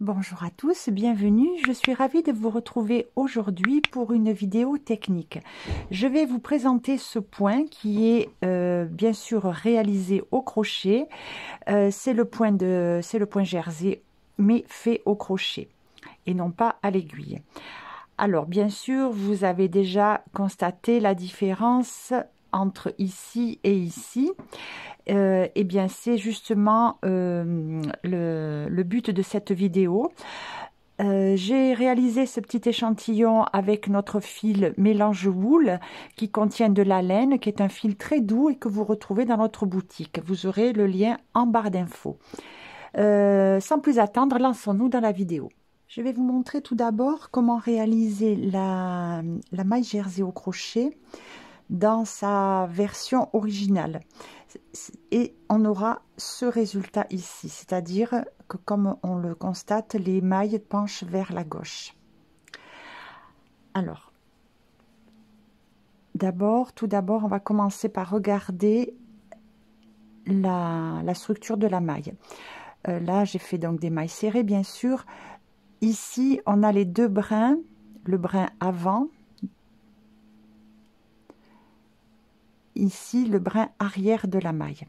Bonjour à tous, bienvenue. Je suis ravie de vous retrouver aujourd'hui pour une vidéo technique. Je vais vous présenter ce point qui est bien sûr réalisé au crochet. C'est le point jersey, mais fait au crochet et non pas à l'aiguille. Alors bien sûr, vous avez déjà constaté la différence entre ici et ici. Eh bien c'est justement le but de cette vidéo. J'ai réalisé ce petit échantillon avec notre fil mélange wool qui contient de la laine, qui est un fil très doux et que vous retrouvez dans notre boutique. Vous aurez le lien en barre d'infos. Sans plus attendre, lançons-nous dans la vidéo. Je vais vous montrer tout d'abord comment réaliser la maille jersey au crochet dans sa version originale. Et on aura ce résultat ici, c'est-à-dire que comme on le constate, les mailles penchent vers la gauche. Alors, tout d'abord, on va commencer par regarder la structure de la maille. Là, j'ai fait donc des mailles serrées, bien sûr. Ici, on a les deux brins, le brin avant. Ici, le brin arrière de la maille.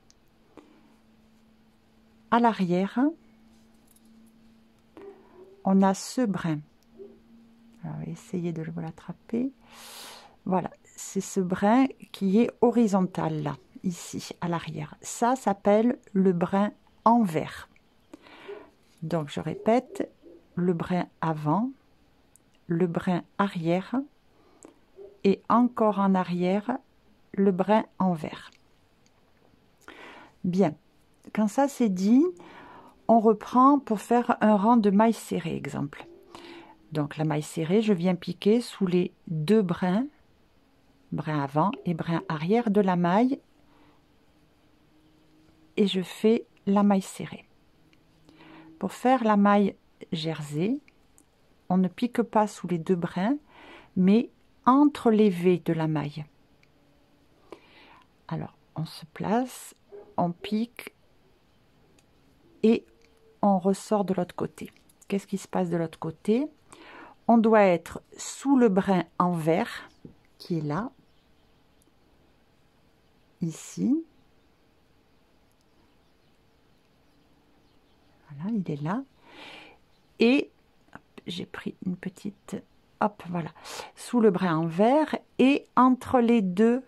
À l'arrière, on a ce brin. Alors, essayez de l'attraper. Voilà, c'est ce brin qui est horizontal là, ici, à l'arrière. Ça s'appelle le brin envers. Donc, je répète, le brin avant, le brin arrière et encore en arrière, le brin envers. Bien, quand ça c'est dit, on reprend pour faire un rang de mailles serrées, exemple. Donc la maille serrée, je viens piquer sous les deux brins, brin avant et brin arrière de la maille, et je fais la maille serrée. Pour faire la maille jersey, on ne pique pas sous les deux brins, mais entre les V de la maille. Alors, on se place, on pique et on ressort de l'autre côté. Qu'est-ce qui se passe de l'autre côté? On doit être sous le brin envers, qui est là, ici. Voilà, il est là. Et j'ai pris une petite, hop, voilà, sous le brin envers et entre les deux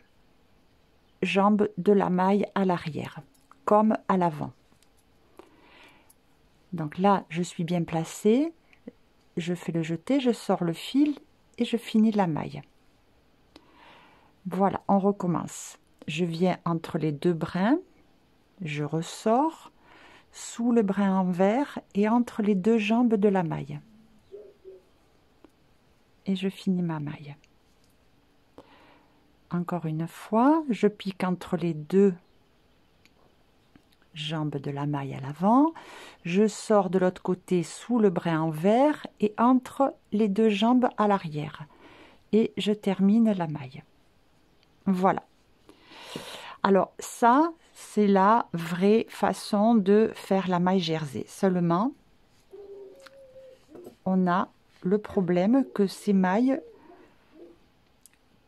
jambes de la maille à l'arrière, comme à l'avant. Donc là, je suis bien placée. Je fais le jeté, je sors le fil et je finis la maille. Voilà, on recommence. Je viens entre les deux brins, je ressors sous le brin envers et entre les deux jambes de la maille. Et je finis ma maille. Encore une fois, je pique entre les deux jambes de la maille à l'avant, je sors de l'autre côté sous le brin envers et entre les deux jambes à l'arrière et je termine la maille. Voilà. Alors ça, c'est la vraie façon de faire la maille jersey. Seulement, on a le problème que ces mailles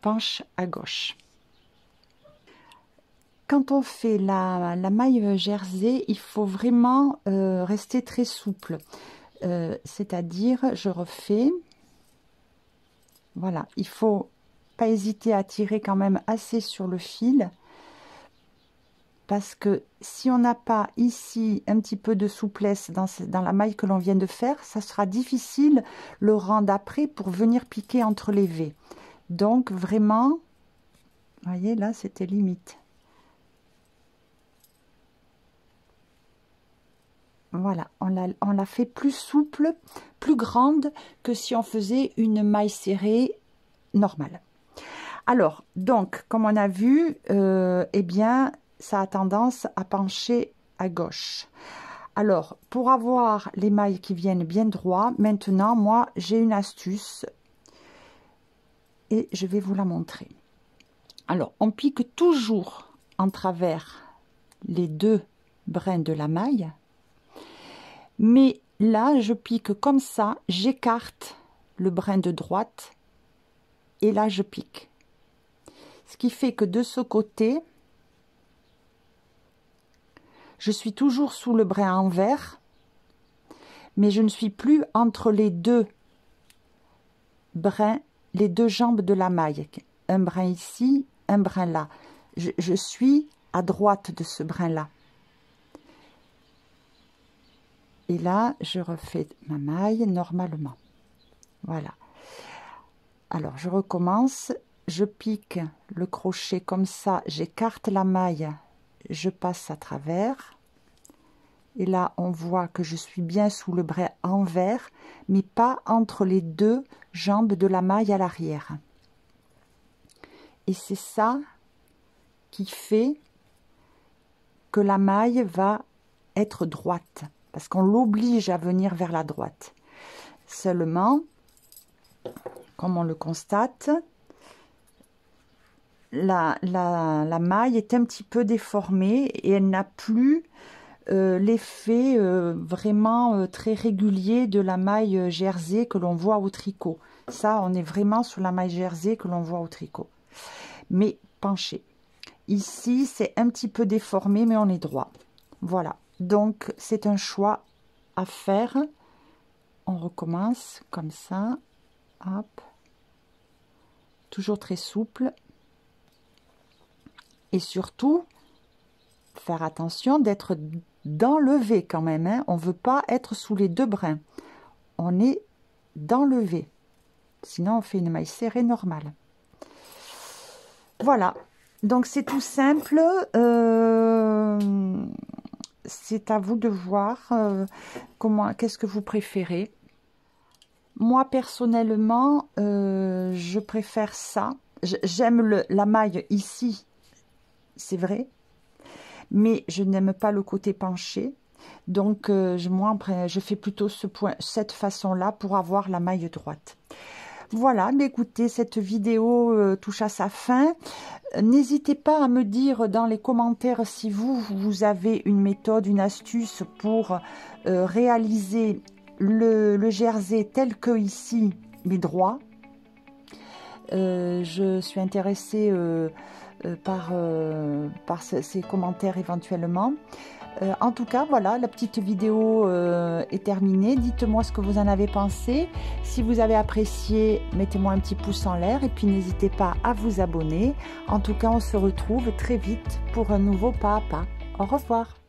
penchent à gauche. Quand on fait la maille jersey, il faut vraiment rester très souple. C'est-à-dire, je refais. Voilà, il faut pas hésiter à tirer quand même assez sur le fil. Parce que si on n'a pas ici un petit peu de souplesse dans la maille que l'on vient de faire, ça sera difficile le rang d'après pour venir piquer entre les V. Donc vraiment, vous voyez là, c'était limite. Voilà, on l'a fait plus souple, plus grande que si on faisait une maille serrée normale. Alors, donc, comme on a vu, eh bien, ça a tendance à pencher à gauche. Alors, pour avoir les mailles qui viennent bien droit, maintenant, moi, j'ai une astuce et je vais vous la montrer. Alors, on pique toujours en travers les deux brins de la maille. Mais là, je pique comme ça, j'écarte le brin de droite et là, je pique. Ce qui fait que de ce côté, je suis toujours sous le brin envers, mais je ne suis plus entre les deux brins, les deux jambes de la maille. Un brin ici, un brin là. Je suis à droite de ce brin-là. Et là, je refais ma maille normalement. Voilà. Alors, je recommence. Je pique le crochet comme ça. J'écarte la maille. Je passe à travers. Et là, on voit que je suis bien sous le brin envers, mais pas entre les deux jambes de la maille à l'arrière. Et c'est ça qui fait que la maille va être droite, parce qu'on l'oblige à venir vers la droite. Seulement, comme on le constate, la maille est un petit peu déformée et elle n'a plus l'effet vraiment très régulier de la maille jersey que l'on voit au tricot. Ça, on est vraiment sur la maille jersey que l'on voit au tricot. Mais penché. Ici, c'est un petit peu déformé, mais on est droit. Voilà. Donc, c'est un choix à faire. On recommence comme ça. Hop. Toujours très souple. Et surtout, faire attention d'être dans le V quand même. Hein. On ne veut pas être sous les deux brins. On est dans le V. Sinon, on fait une maille serrée normale. Voilà. Donc, c'est tout simple. C'est à vous de voir qu'est-ce que vous préférez. Moi, personnellement, je préfère ça. J'aime la maille ici, c'est vrai. Mais je n'aime pas le côté penché. Donc, moi, je fais plutôt cette façon-là pour avoir la maille droite. Voilà, mais écoutez, cette vidéo touche à sa fin. N'hésitez pas à me dire dans les commentaires si vous avez une méthode, une astuce pour réaliser le jersey tel que ici, mais droit. Je suis intéressée par ces commentaires éventuellement. En tout cas, voilà, la petite vidéo est terminée. Dites-moi ce que vous en avez pensé. Si vous avez apprécié, mettez-moi un petit pouce en l'air et puis n'hésitez pas à vous abonner. En tout cas, on se retrouve très vite pour un nouveau pas à pas. Au revoir.